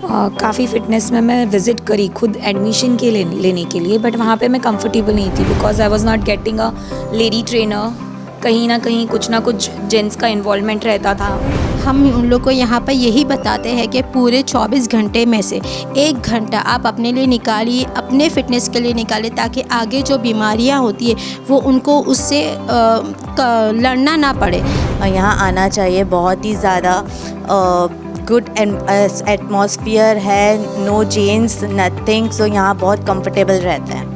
काफ़ी फ़िटनेस में मैं विज़िट करी खुद एडमिशन के लेने के लिए, बट वहाँ पे मैं कंफर्टेबल नहीं थी because I was not getting a lady trainer. कहीं ना कहीं कुछ ना कुछ जेंट्स का इन्वॉल्वमेंट रहता था। हम उन लोग को यहाँ पर यही बताते हैं कि पूरे 24 घंटे में से 1 घंटा आप अपने लिए निकालिए, अपने फ़िटनेस के लिए निकालिए, ताकि आगे जो बीमारियाँ होती है वो उनको उससे लड़ना ना पड़े। यहाँ आना चाहिए। बहुत ही ज़्यादा गुड एटमॉस्फेयर है, नो जेंट्स नथिंग, सो यहाँ बहुत कंफर्टेबल रहते हैं।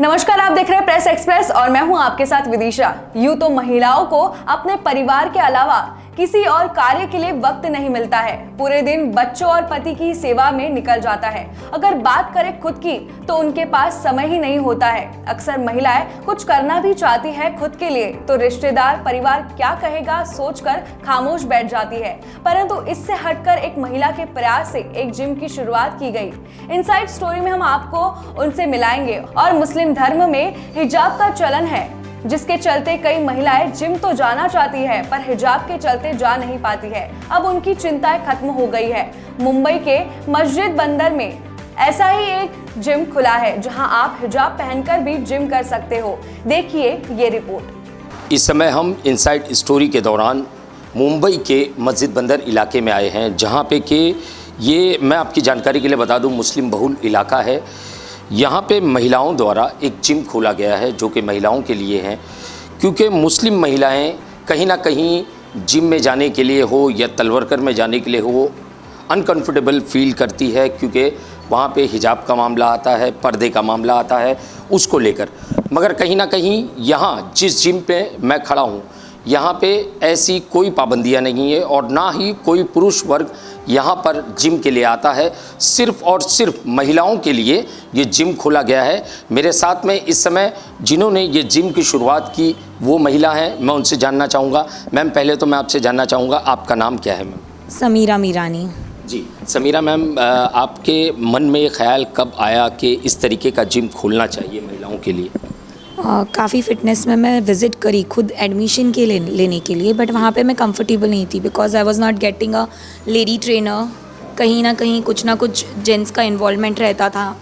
नमस्कार, आप देख रहे हैं प्रेस एक्सप्रेस और मैं हूं आपके साथ विदिशा। यूं तो महिलाओं को अपने परिवार के अलावा किसी और कार्य के लिए वक्त नहीं मिलता है। पूरे दिन बच्चों और पति की सेवा में निकल जाता है। अगर बात करें खुद की तो उनके पास समय ही नहीं होता है। अक्सर महिलाएं कुछ करना भी चाहती है खुद के लिए तो रिश्तेदार परिवार क्या कहेगा सोचकर खामोश बैठ जाती है। परंतु इससे हटकर एक महिला के प्रयास से एक जिम की शुरुआत की गई। इनसाइड स्टोरी में हम आपको उनसे मिलाएंगे। और मुस्लिम धर्म में हिजाब का चलन है, जिसके चलते कई महिलाएं जिम तो जाना चाहती है पर हिजाब के चलते जा नहीं पाती है। अब उनकी चिंताएं खत्म हो गई है। मुंबई के मस्जिद बंदर में ऐसा ही एक जिम खुला है जहां आप हिजाब पहनकर भी जिम कर सकते हो। देखिए ये रिपोर्ट। इस समय हम इनसाइड स्टोरी के दौरान मुंबई के मस्जिद बंदर इलाके में आए हैं, जहां पे कि ये मैं आपकी जानकारी के लिए बता दूं मुस्लिम बहुल इलाका है। यहाँ पे महिलाओं द्वारा एक जिम खोला गया है जो कि महिलाओं के लिए है, क्योंकि मुस्लिम महिलाएं कहीं ना कहीं जिम में जाने के लिए हो या तलवरकर में जाने के लिए हो अनकंफर्टेबल फील करती है, क्योंकि वहाँ पे हिजाब का मामला आता है, पर्दे का मामला आता है उसको लेकर। मगर कहीं ना कहीं यहाँ जिस जिम पे मैं खड़ा हूँ यहाँ पे ऐसी कोई पाबंदियाँ नहीं है और ना ही कोई पुरुष वर्ग यहाँ पर जिम के लिए आता है। सिर्फ़ और सिर्फ महिलाओं के लिए ये जिम खोला गया है। मेरे साथ में इस समय जिन्होंने ये जिम की शुरुआत की वो महिला हैं, मैं उनसे जानना चाहूँगा। मैम, पहले तो मैं आपसे जानना चाहूँगा आपका नाम क्या है? मैम समीरा मीरानी। जी समीरा मैम, आपके मन में ये ख्याल कब आया कि इस तरीके का जिम खोलना चाहिए महिलाओं के लिए? काफ़ी फ़िटनेस में मैं विज़िट करी खुद एडमिशन के लेने के लिए, बट वहाँ पे मैं कंफर्टेबल नहीं थी because I was not getting a lady trainer. कहीं ना कहीं कुछ ना कुछ जेंट्स का इन्वॉल्वमेंट रहता था,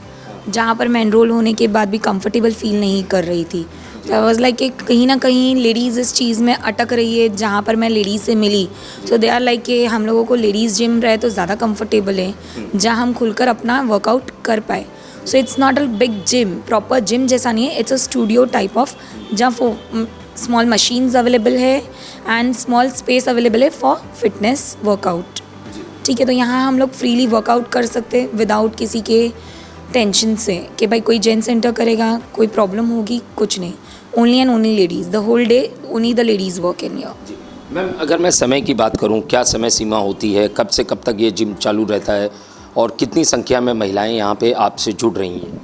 जहाँ पर मैं एनरोल होने के बाद भी कंफर्टेबल फील नहीं कर रही थी। तो आई वाज लाइक कि कहीं ना कहीं लेडीज़ इस चीज़ में अटक रही है जहाँ पर मैं लेडीज़ से मिली। सो दे आर लाइक कि हम लोगों को लेडीज़ जिम रहे तो ज़्यादा कंफर्टेबल है, जहाँ हम खुलकर अपना वर्कआउट कर पाए। So it's not a big gym, proper gym जैसा नहीं है, it's a studio type of, जहाँ स्मॉल मशीन्स अवेलेबल है एंड स्मॉल स्पेस अवेलेबल है फॉर फिटनेस वर्कआउट। ठीक है, तो यहाँ हम लोग फ्रीली वर्कआउट कर सकते हैं विदाउट किसी के टेंशन से कि भाई कोई जेंट्स एंटर करेगा, कोई प्रॉब्लम होगी, कुछ नहीं। Only and only ladies, the whole day only the ladies work in here. Ma'am, अगर मैं समय की बात करूँ, क्या समय सीमा होती है? कब से कब तक ये जिम चालू रहता है और कितनी संख्या में महिलाएं यहाँ पे आपसे जुड़ रही हैं?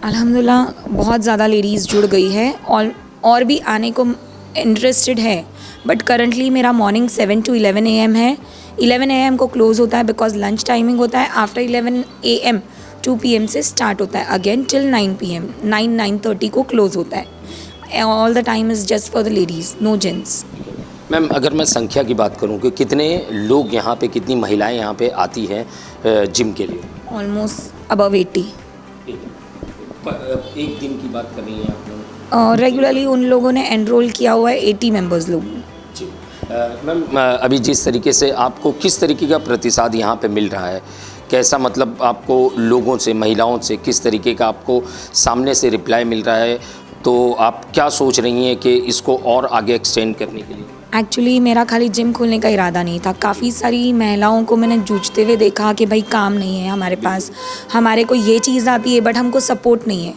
अल्हम्दुलिल्लाह बहुत ज़्यादा लेडीज़ जुड़ गई है और भी आने को इंटरेस्टेड है, बट करंटली मेरा मॉर्निंग 7 to 11 AM है। 11 AM को क्लोज़ होता है बिकॉज लंच टाइमिंग होता है। आफ्टर 11 AM 2 PM से स्टार्ट होता है अगेन टिल 9 PM। 9-9:30 को क्लोज़ होता है। All the time is just for the ladies, no gents. Ma'am, अगर मैं संख्या की बात करूं कि कितने लोग यहाँ पे, कितनी महिलाएं यहाँ पे आती हैं जिम के लिए? Almost above 80। एक दिन की बात कर रही हैं आप लोग? रेगुलरली उन लोगों ने एनरोल किया हुआ है 80 मेंबर्स लोग। जी मैम, अभी जिस तरीके से आपको किस तरीके का प्रतिसाद यहाँ पे मिल रहा है, कैसा मतलब आपको लोगों से, महिलाओं से किस तरीके का आपको सामने से रिप्लाई मिल रहा है? तो आप क्या सोच रही हैं कि इसको और आगे एक्सटेंड करने के लिए? एक्चुअली मेरा खाली जिम खोलने का इरादा नहीं था। काफ़ी सारी महिलाओं को मैंने जूझते हुए देखा कि भाई काम नहीं है हमारे पास, हमारे को ये चीज़ आती है बट हमको सपोर्ट नहीं है,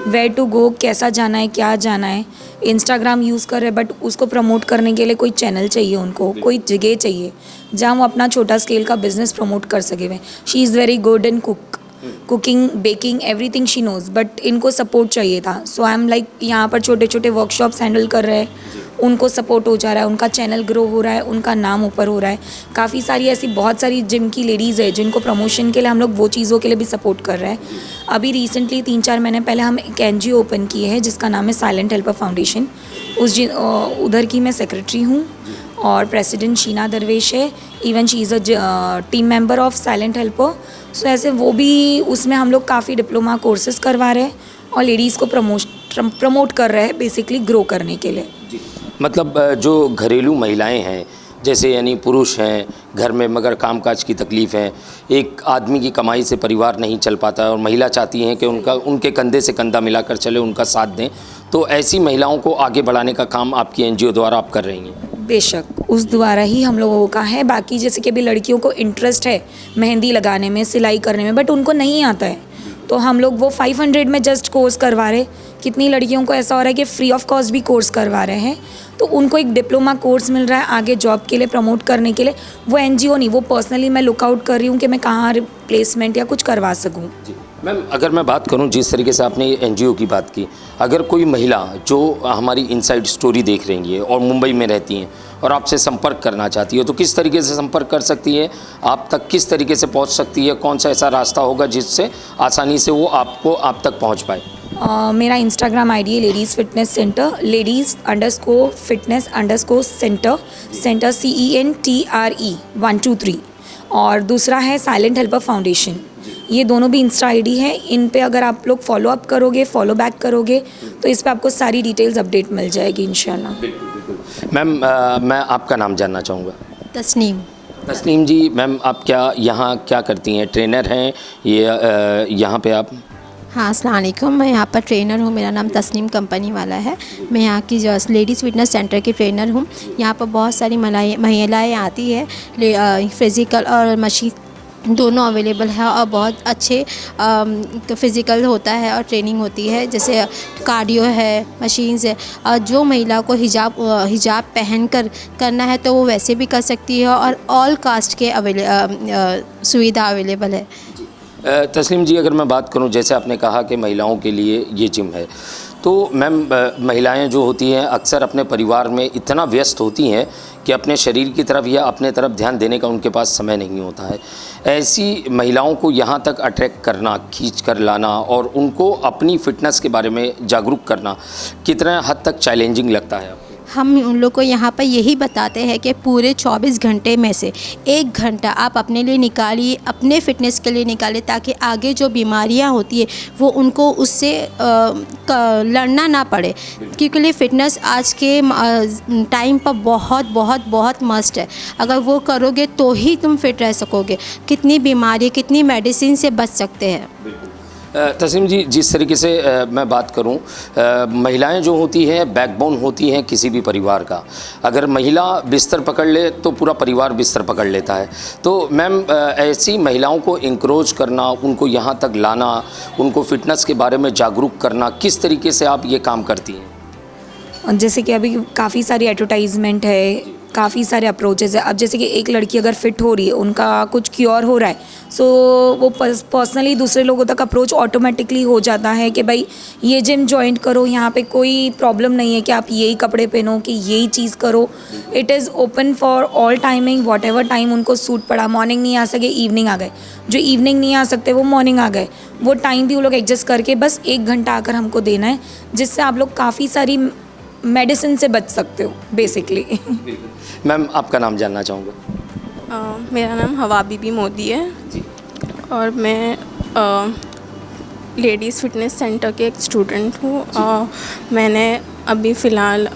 वेयर टू गो, कैसा जाना है, क्या जाना है। इंस्टाग्राम यूज़ कर रहे बट उसको प्रमोट करने के लिए कोई चैनल चाहिए उनको, कोई जगह चाहिए जहाँ वो अपना छोटा स्केल का बिजनेस प्रमोट कर सके। Way she is very good in cooking, baking, everything she knows, but इनको सपोर्ट चाहिए था। सो आई एम लाइक यहाँ पर छोटे छोटे वर्कशॉप्स हैंडल कर रहे हैं, उनको सपोर्ट हो जा रहा है, उनका चैनल ग्रो हो रहा है, उनका नाम ऊपर हो रहा है। काफ़ी सारी ऐसी बहुत सारी जिम की लेडीज़ है जिनको प्रमोशन के लिए हम लोग वो चीज़ों के लिए भी सपोर्ट कर रहे हैं। अभी रिसेंटली 3-4 महीने पहले हम एक NGO ओपन की है जिसका नाम है साइलेंट हेल्पर फाउंडेशन। उधर की मैं सेक्रेटरी हूँ और प्रेसिडेंट शीना दरवेश है, even she is a team member of silent helper. So ऐसे वो भी, उसमें हम लोग काफ़ी डिप्लोमा कोर्सेज़ करवा रहे हैं और लेडीज़ को प्रमोट कर रहे हैं बेसिकली ग्रो करने के लिए। मतलब जो घरेलू महिलाएं हैं, जैसे यानी पुरुष हैं घर में मगर कामकाज की तकलीफ़ है, एक आदमी की कमाई से परिवार नहीं चल पाता है और महिला चाहती हैं कि उनके कंधे से कंधा मिलाकर चले, उनका साथ दें, तो ऐसी महिलाओं को आगे बढ़ाने का काम आपकी एनजीओ द्वारा आप कर रही हैं? बेशक, उस द्वारा ही हम लोगों का है। बाकी जैसे कि अभी लड़कियों को इंटरेस्ट है मेहंदी लगाने में, सिलाई करने में, बट उनको नहीं आता है, तो हम लोग वो 500 में जस्ट कोर्स करवा रहे। कितनी लड़कियों को ऐसा हो रहा है कि फ्री ऑफ कॉस्ट भी कोर्स करवा रहे हैं, तो उनको एक डिप्लोमा कोर्स मिल रहा है आगे जॉब के लिए प्रमोट करने के लिए। वो एनजीओ नहीं, वो पर्सनली मैं लुकआउट कर रही हूँ कि मैं कहाँ रिप्लेसमेंट या कुछ करवा सकूँ। मैम, अगर मैं बात करूं, जिस तरीके से आपने एनजीओ की बात की, अगर कोई महिला जो हमारी इनसाइड स्टोरी देख रही है और मुंबई में रहती हैं और आपसे संपर्क करना चाहती है, तो किस तरीके से संपर्क कर सकती है? आप तक किस तरीके से पहुंच सकती है? कौन सा ऐसा रास्ता होगा जिससे आसानी से वो आप तक पहुंच पाए? मेरा इंस्टाग्राम आईडी है ladies fitness centre, ladies_fitness_center, centre CENTRE 123, और दूसरा है साइलेंट हेल्पर फाउंडेशन। ये दोनों भी इंस्टा आईडी है। इन पे अगर आप लोग फॉलो अप करोगे, फॉलो बैक करोगे, तो इस पे आपको सारी डिटेल्स अपडेट मिल जाएगी इंशाल्लाह। मैम, मैं आपका नाम जानना चाहूँगा। तस्नीम। तस्नीम जी, मैम आप यहाँ क्या करती हैं? ट्रेनर हैं ये यहाँ पे आप? हाँ, अस्सलाम वालेकुम। मैं यहाँ पर ट्रेनर हूँ, मेरा नाम तस्नीम कंपनी वाला है। मैं यहाँ की जो लेडीज़ फिटनेस सेंटर की ट्रेनर हूँ। यहाँ पर बहुत सारी महिलाएँ आती है, फिज़िकल और मशीन दोनों अवेलेबल है, और बहुत अच्छे फ़िज़िकल होता है और ट्रेनिंग होती है, जैसे कार्डियो है, मशीन्स है। और जो महिला को हिजाब पहन कर करना है तो वो वैसे भी कर सकती है, और ऑल कास्ट के सुविधा अवेलेबल है। तस्लीम जी, अगर मैं बात करूं, जैसे आपने कहा कि महिलाओं के लिए ये जिम है, तो मैम महिलाएं जो होती हैं अक्सर अपने परिवार में इतना व्यस्त होती हैं कि अपने शरीर की तरफ या अपने तरफ ध्यान देने का उनके पास समय नहीं होता है। ऐसी महिलाओं को यहाँ तक अट्रैक्ट करना, खींच कर लाना और उनको अपनी फ़िटनेस के बारे में जागरूक करना कितना हद तक चैलेंजिंग लगता है आपको? हम उन लोग को यहाँ पर यही बताते हैं कि पूरे 24 घंटे में से 1 घंटा आप अपने लिए निकालिए, अपने फ़िटनेस के लिए निकालिए, ताकि आगे जो बीमारियाँ होती है वो उनको उससे लड़ना ना पड़े। क्योंकि फ़िटनेस आज के टाइम पर बहुत बहुत बहुत मस्ट है। अगर वो करोगे तो ही तुम फिट रह सकोगे। कितनी बीमारी, कितनी मेडिसिन से बच सकते हैं। तस्लीम जी, जिस तरीके से मैं बात करूं, महिलाएं जो होती हैं बैकबोन होती हैं किसी भी परिवार का। अगर महिला बिस्तर पकड़ ले तो पूरा परिवार बिस्तर पकड़ लेता है। तो मैम, ऐसी महिलाओं को इंकरेज करना, उनको यहाँ तक लाना, उनको फ़िटनेस के बारे में जागरूक करना, किस तरीके से आप ये काम करती हैं? जैसे कि अभी काफ़ी सारी एडवर्टाइजमेंट है, काफ़ी सारे अप्रोचेस है। अब जैसे कि एक लड़की अगर फिट हो रही है, उनका कुछ क्योर हो रहा है, सो वो पर्सनली दूसरे लोगों तक अप्रोच ऑटोमेटिकली हो जाता है कि भाई ये जिम ज्वाइन करो, यहाँ पे कोई प्रॉब्लम नहीं है कि आप यही कपड़े पहनो, कि यही चीज़ करो। It is open for all timing, what ever time उनको सूट पड़ा। मॉर्निंग नहीं आ सके, इवनिंग आ गए, जो इवनिंग नहीं आ सकते वो मॉर्निंग आ गए। वो टाइम भी वो लोग एडजस्ट करके बस 1 घंटा आकर हमको देना है, जिससे आप लोग काफ़ी सारी मेडिसिन से बच सकते हो बेसिकली। मैम, आपका नाम जानना चाहूँगा। मेरा नाम हवा बीबी मोदी है और मैं लेडीज़ फिटनेस सेंटर के एक स्टूडेंट हूँ। मैंने अभी फ़िलहाल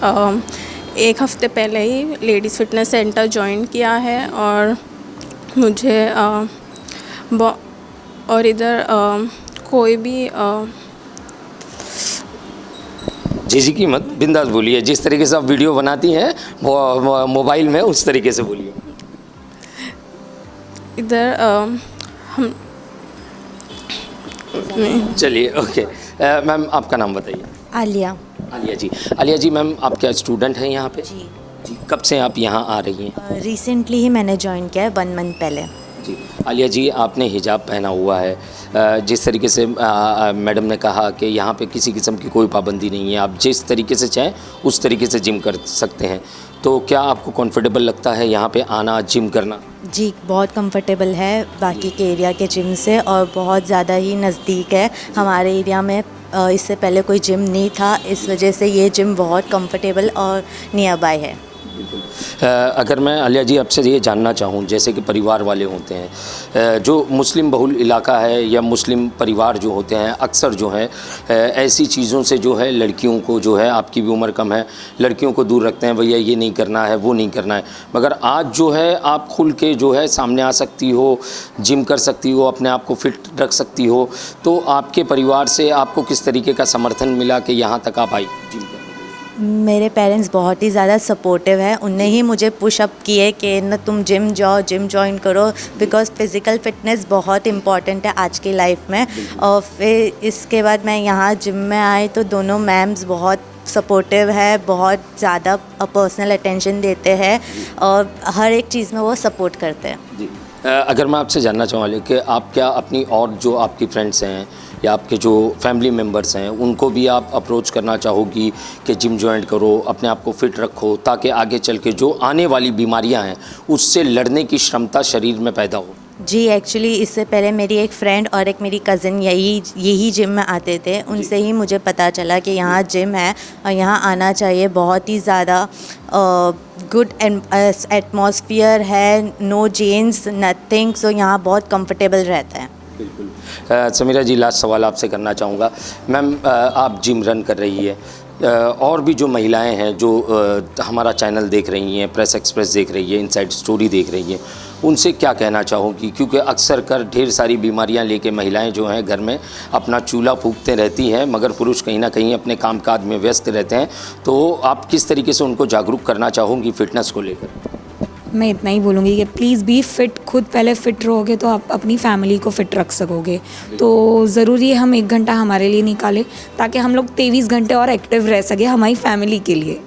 1 हफ़्ते पहले ही लेडीज़ फिटनेस सेंटर ज्वाइन किया है, और मुझे और इधर कोई भी जी की मत, बिंदास बोलिए। जिस तरीके से आप वीडियो बनाती हैं मोबाइल में, उस तरीके से बोलिए। इधर हम चलिए, ओके। मैम, आपका नाम बताइए। आलिया। आलिया जी। आलिया जी, मैम आप क्या स्टूडेंट हैं यहाँ पे? जी। कब से आप यहाँ आ रही हैं? रिसेंटली ही मैंने ज्वाइन किया है, 1 मंथ पहले। जी। आलिया जी, आपने हिजाब पहना हुआ है। जिस तरीके से मैडम ने कहा कि यहाँ पे किसी किस्म की कोई पाबंदी नहीं है, आप जिस तरीके से चाहें उस तरीके से जिम कर सकते हैं, तो क्या आपको कंफर्टेबल लगता है यहाँ पे आना, जिम करना? जी, बहुत कंफर्टेबल है बाकी के एरिया के जिम से, और बहुत ज़्यादा ही नज़दीक है। हमारे एरिया में इससे पहले कोई जिम नहीं था, इस वजह से ये जिम बहुत कंफर्टेबल और नियर बाय है। अगर मैं आलिया जी आपसे ये जानना चाहूँ, जैसे कि परिवार वाले होते हैं, जो मुस्लिम बहुल इलाका है या मुस्लिम परिवार जो होते हैं, अक्सर जो है ऐसी चीज़ों से जो है लड़कियों को जो है, आपकी भी उम्र कम है, लड़कियों को दूर रखते हैं, भैया ये नहीं करना है, वो नहीं करना है। मगर आज जो है आप खुल के जो है सामने आ सकती हो, जिम कर सकती हो, अपने आप को फिट रख सकती हो, तो आपके परिवार से आपको किस तरीके का समर्थन मिला कि यहाँ तक आप आई जिम करने? मेरे पेरेंट्स बहुत ही ज़्यादा सपोर्टिव हैं। उनने ही मुझे पुशअप किए कि न तुम जिम जाओ, जिम जॉइन करो, बिकॉज़ फ़िज़िकल फ़िटनेस बहुत इम्पॉर्टेंट है आज की लाइफ में। और फिर इसके बाद मैं यहाँ जिम में आई तो दोनों मैम्स बहुत सपोर्टिव है, बहुत ज़्यादा पर्सनल अटेंशन देते हैं और हर एक चीज़ में वो सपोर्ट करते हैं। जी, अगर मैं आपसे जानना चाहूँगा कि आप क्या अपनी और जो आपकी फ्रेंड्स हैं या आपके जो फैमिली मेम्बर्स हैं उनको भी आप अप्रोच करना चाहोगी कि जिम ज्वाइन करो, अपने आप को फिट रखो, ताकि आगे चल के जो आने वाली बीमारियां हैं उससे लड़ने की क्षमता शरीर में पैदा हो? जी, एक्चुअली इससे पहले मेरी एक फ्रेंड और एक मेरी कज़न यही जिम में आते थे। उनसे ही मुझे पता चला कि यहाँ जिम है और यहाँ आना चाहिए। बहुत ही ज़्यादा गुड एटमॉस्फेयर है, नो जेंट्स नथिंग, सो यहाँ बहुत कंफर्टेबल रहता है। बिल्कुल। समीरा जी, लास्ट सवाल आपसे करना चाहूँगा। मैम, आप जिम रन कर रही है, और भी जो महिलाएं हैं जो हमारा चैनल देख रही हैं, प्रेस एक्सप्रेस देख रही है, इनसाइड स्टोरी देख रही हैं, उनसे क्या कहना चाहोगी? क्योंकि अक्सर कर ढेर सारी बीमारियां लेके महिलाएं जो हैं घर में अपना चूल्हा फूंकते रहती हैं, मगर पुरुष कहीं ना कहीं अपने कामकाज में व्यस्त रहते हैं। तो आप किस तरीके से उनको जागरूक करना चाहोगी फिटनेस को लेकर? मैं इतना ही बोलूँगी कि प्लीज़ बी फिट। खुद पहले फ़िट रहोगे तो आप अपनी फैमिली को फ़िट रख सकोगे। तो ज़रूरी है हम 1 घंटा हमारे लिए निकालें ताकि हम लोग 23 घंटे और एक्टिव रह सके हमारी फैमिली के लिए।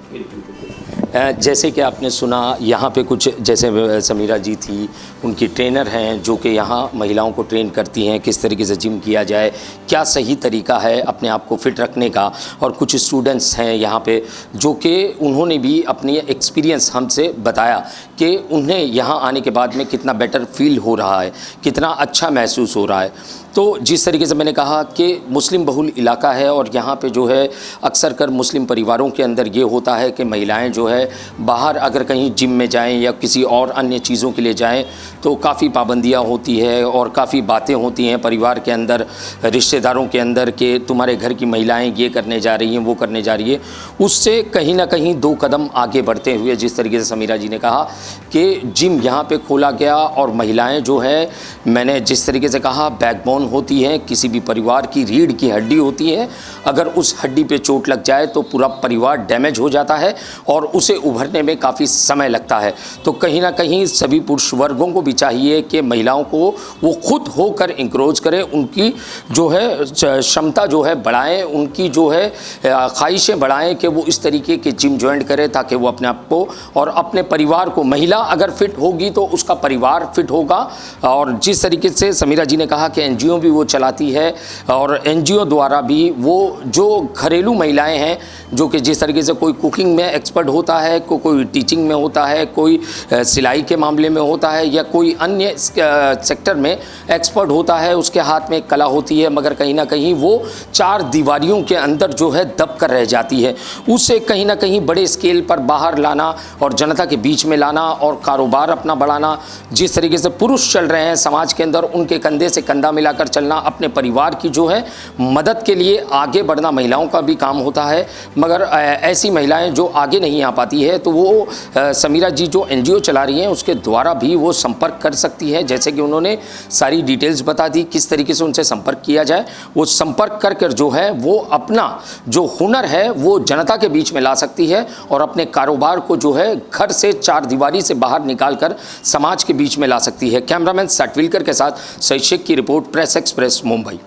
जैसे कि आपने सुना, यहाँ पे कुछ जैसे समीरा जी थी, उनकी ट्रेनर हैं जो कि यहाँ महिलाओं को ट्रेन करती हैं किस तरीके से जिम किया जाए, क्या सही तरीका है अपने आप को फिट रखने का। और कुछ स्टूडेंट्स हैं यहाँ पे जो कि उन्होंने भी अपनी एक्सपीरियंस हमसे बताया कि उन्हें यहाँ आने के बाद में कितना बेटर फील हो रहा है, कितना अच्छा महसूस हो रहा है। तो जिस तरीके से मैंने कहा कि मुस्लिम बहुल इलाका है और यहाँ पे जो है अक्सर कर मुस्लिम परिवारों के अंदर ये होता है कि महिलाएं जो है बाहर अगर कहीं जिम में जाएं या किसी और अन्य चीज़ों के लिए जाएं तो काफ़ी पाबंदियाँ होती है और काफ़ी बातें होती हैं परिवार के अंदर, रिश्तेदारों के अंदर कि तुम्हारे घर की महिलाएं ये करने जा रही हैं, वो करने जा रही है। उससे कहीं ना कहीं 2 कदम आगे बढ़ते हुए जिस तरीके से समीरा जी ने कहा कि जिम यहाँ पे खोला गया और महिलाएं जो है, मैंने जिस तरीके से कहा, बैकबोन होती है, किसी भी परिवार की रीढ़ की हड्डी होती है। अगर उस हड्डी पे चोट लग जाए तो पूरा परिवार डैमेज हो जाता है और उसे उभरने में काफ़ी समय लगता है। तो कहीं ना कहीं सभी पुरुष वर्गों को भी चाहिए कि महिलाओं को वो खुद होकर इंकरेज करें, उनकी जो है क्षमता जो है बढ़ाएं, उनकी जो है ख्वाहिशें बढ़ाएं कि वो इस तरीके के जिम ज्वाइन करें ताकि वो अपने आप को और अपने परिवार को, महिला अगर फिट होगी तो उसका परिवार फिट होगा। और जिस तरीके से समीरा जी ने कहा कि एनजीओ भी वो चलाती है और एनजीओ द्वारा भी वो जो घरेलू महिलाएं हैं जो कि जिस तरीके से कोई कुकिंग में एक्सपर्ट होता है, कोई टीचिंग में होता है, कोई सिलाई के मामले में होता है या कोई अन्य सेक्टर में एक्सपर्ट होता है, उसके हाथ में एक कला होती है, मगर कहीं ना कहीं वो 4 दीवारियों के अंदर जो है दब कर रह जाती है। उसे कहीं ना कहीं बड़े स्केल पर बाहर लाना और जनता के बीच में लाना और कारोबार अपना बढ़ाना, जिस तरीके से पुरुष चल रहे हैं समाज के अंदर, उनके कंधे से कंधा मिलाकर चलना, अपने परिवार की जो है मदद के लिए आगे बढ़ना महिलाओं का भी काम होता है। मगर ऐसी महिलाएं जो आगे नहीं आ पाती है तो वो समीरा जी जो एनजीओ चला रही हैं उसके द्वारा भी वो संपर्क कर सकती है। जैसे कि उन्होंने सारी डिटेल्स बता दी किस तरीके से उनसे संपर्क किया जाए। वो संपर्क कर जो है वो अपना जो हुनर है वो जनता के बीच में ला सकती है और अपने कारोबार को जो है घर से 4 दीवारी से बाहर निकाल कर समाज के बीच में ला सकती है। कैमरामैन सटविलकर के साथ सईद शेख की रिपोर्ट, प्रेस एक्सप्रेस, मुंबई।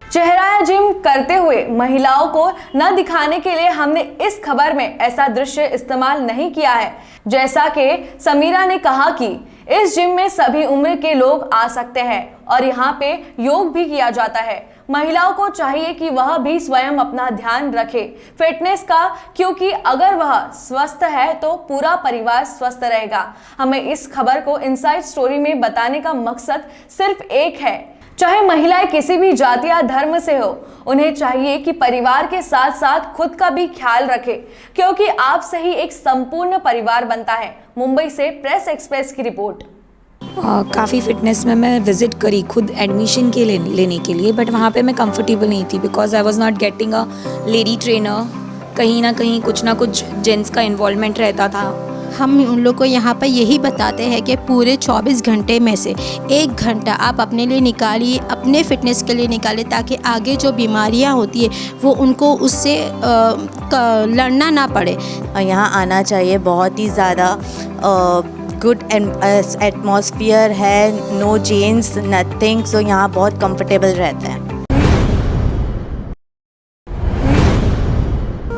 चेहरा जिम करते हुए महिलाओं को न दिखाने के लिए हमने इस खबर में ऐसा दृश्य इस्तेमाल नहीं किया है। जैसा कि समीरा ने कहा कि इस जिम में सभी उम्र के लोग आ सकते हैं और यहाँ पे योग भी किया जाता है। महिलाओं को चाहिए कि वह भी स्वयं अपना ध्यान रखे फिटनेस का, क्योंकि अगर वह स्वस्थ है तो पूरा परिवार स्वस्थ रहेगा। हमें इस खबर को इनसाइड स्टोरी में बताने का मकसद सिर्फ एक है, चाहे महिलाएं किसी भी जाति या धर्म से हो, उन्हें चाहिए कि परिवार के साथ साथ खुद का भी ख्याल रखें, क्योंकि आपसे ही एक संपूर्ण परिवार बनता है। मुंबई से प्रेस एक्सप्रेस की रिपोर्ट। काफ़ी फिटनेस में मैं विज़िट करी खुद एडमिशन के लेने के लिए, बट वहाँ पे मैं कंफर्टेबल नहीं थी because I was not getting a lady trainer. कहीं ना कुछ जेंट्स का इन्वॉल्वमेंट रहता था। हम उन लोग को यहाँ पर यही बताते हैं कि पूरे 24 घंटे में से 1 घंटा आप अपने लिए निकालिए, अपने फ़िटनेस के लिए निकालिए, ताकि आगे जो बीमारियाँ होती है वो उनको उससे लड़ना ना पड़े। यहाँ आना चाहिए, बहुत ही ज़्यादा गुड एटमॉस्फेयर है, नो जेंट्स नथिंग, सो यहाँ बहुत कंफर्टेबल रहते हैं।